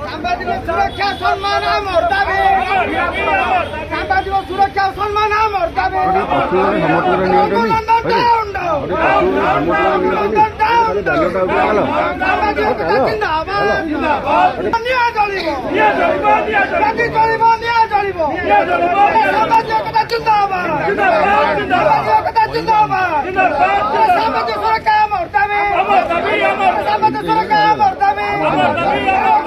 সাংবাদিক সুরক্ষা সম্মান আমার দাবি, সাংবাদিক সুরক্ষা সম্মান আমার দাবি।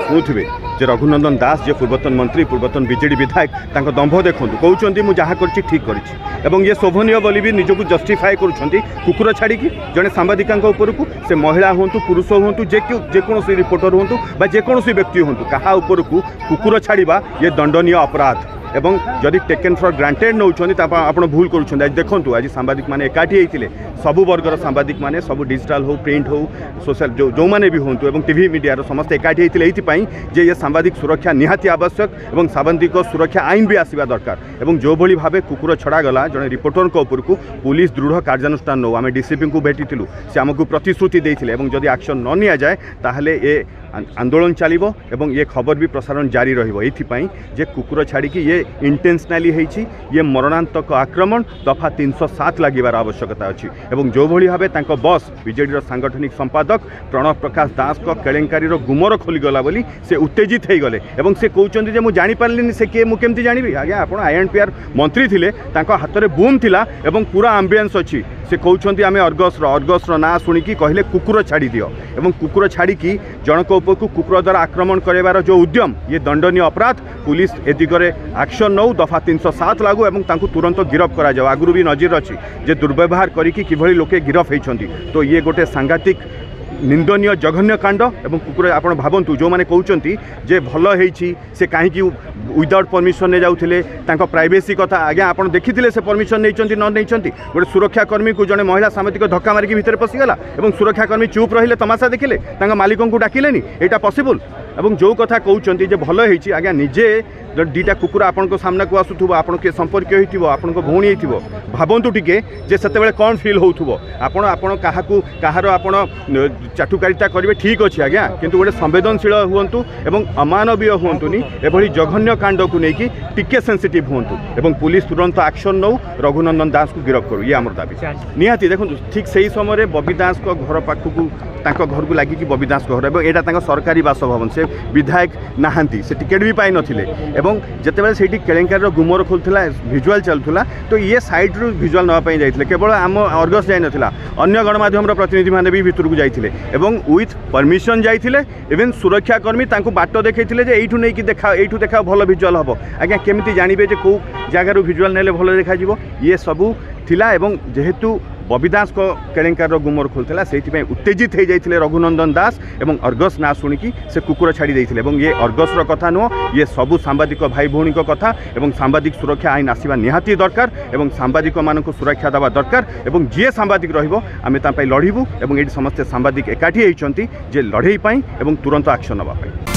শুথিবে যে রঘুনন্দন দাস যে পূর্বতন মন্ত্রী পূর্বতন বিজেডি বিধায়ক তাঁর দম্ভ দেখুন কৌন মু যা করছি ঠিক করেছি এবং ইয়ে শোভনীয় বলি বি নিজক জস্টিফাଏ করছেন কুকুর ছাড়িকি জনে সাংবাদিকাঙ্ক উপরকু সে মহিলা হুঁতু পুরুষ হুঁতু যেকୌଣସି রিপোর্টর হুঁতু বা যেকୌଣସି ব্যক্তি হুঁতু কাহা উপরকু কুকুর ছাড়া ইয়ে দণ্ডনীয় অপরাধ এবং যদি টেকেন ফর গ্রাंटेड नौछन आपड़ भूल करुँच आज देखूँ आज सांबादिक मैंने एकाठी होते सबु वर्गर सांबादिक मैंने सब डिजिटल हो प्रिंट हो सोशल जो मैंने भी हूँ और टीवी मीडिया समस्त एकाठी होते ये ये सांबादिक सुरक्षा निहाती आवश्यक और सांबादिक सुरक्षा आईन भी आसवा दरकार और जो भाई भाव कुकुर छड़ा गला जड़े रिपोर्टर उपरकू पुलिस दृढ़ कार्यानुष्ठान नौ आम डीसीपी को भेटिलु से आमको प्रतिश्रुति देते जदि एक्शन न नि जाए ताहले ए आंदोलन चलो और ये खबर भी प्रसारण जारी रही जे कुकुर छाड़ी ये इंटेंशनली ये मरणांतक आक्रमण दफा 307 लगिबार आवश्यकता अच्छी और जो भाई भाव बस बीजेडी सांगठनिक संपादक प्रणव प्रकाश दास को केलेंकारी गुमर खोलीगला बोली से उत्तेजित हो गले और से कहते मुझे जापारे से किए मुझे जानी आज्ञा आप INPR मंत्री थे हाथ में बूम थिला और पूरा आम्बियंस अच्छी से कहते आम अर्गसर ना शुणिकी कहले कुकुर छाड़ी दियो और कुकुर छाड़ी जनक उपरकू कुकुर द्वारा आक्रमण करार जो उद्यम ये दंडनीय अपराध पुलिस ए दिगरे एक्शन नौ दफा 307 लागू और तुरंत गिरफ करा जाओ आगुरी भी नजर अच्छी जे दुर्व्यवहार करी लोके गिरफ होती तो ये गोटे सांघातिक निंदनीय जघन्य कांड और कुकुर आप भावतु जो मैंने कहते जे भल होती से कहीं विदाउट परमिशन ने जाऊे प्राइवेसी कथा आज्ञा आप देखी से परमिशन नहीं न नहीं गोटे सुरक्षाकर्मी को जड़े महिला सांबादिक धक्का मारिकी भितर पशिगला और सुरक्षाकर्मी चुप रहिले तमाशा देखिले मालिकों को डाकिलेनी एटा पॉसिबल और जो कथा कहते भल होती आज्ञा निजे दीटा कुकुर आपण सामना को आसुव आपण किए संपर्क होती भौणी हो भावतु टे जे से कौन फिल हो आपण कहार आपण चाटुकारिता करेंगे ठीक अच्छे आज्ञा किंतु गोटे संवेदनशील हूँ और अमानवीय हूँतुनि एभली जघन्य कांड को लेकिन टिके सेंसिटिव हूँ और पुलिस तुरंत एक्शन नौ रघुनंदन दास को गिरफ करूँ ये आम दाबी निहाती देखो ठीक से ही समय बबी दास को घर पाखक घर को लगिकी बबी दास घर और यहाँ सरकारी बासभवन से विधायक नहांती से टिकेट भी पाई नथिले एवं जितेबाला से केलेंकार गुमर खोलुला भिजुआल चलुला तो ये साइड रू भिजुआल नापी जाते केवल आम अर्गस जाई नथिला अन्य गणमाध्यम भितर भी भितर को जाइए एवं विथ परमिशन जाइए इवेन सुरक्षाकर्मी बाट देखते यू नहीं देखा यू देखा भल भिजुआल हम आज्ञा केमी जानवे कौ जगार भिजुआल ने भल देखा ये सबू थिला एवं जेहेतु बबी दास को केलेंकार गुमर खोलुला से उत्तेजित हो जाते रघुनंदन दास और अर्गस ना शुणिकी से कुकुर छाड़ी देते ये अर्गसर कथा नुह ये सबू सांबादिक भाई भौणी कथा और सांबादिक सुरक्षा आईन आसवा निहाती दरकार और सांबादिक मानक सुरक्षा देवा दरकार और जी सांबादिक रमें लड़ू और ये समस्ते सांबादिक एकाठी होती जे लड़े और तुरंत एक्शन नापी।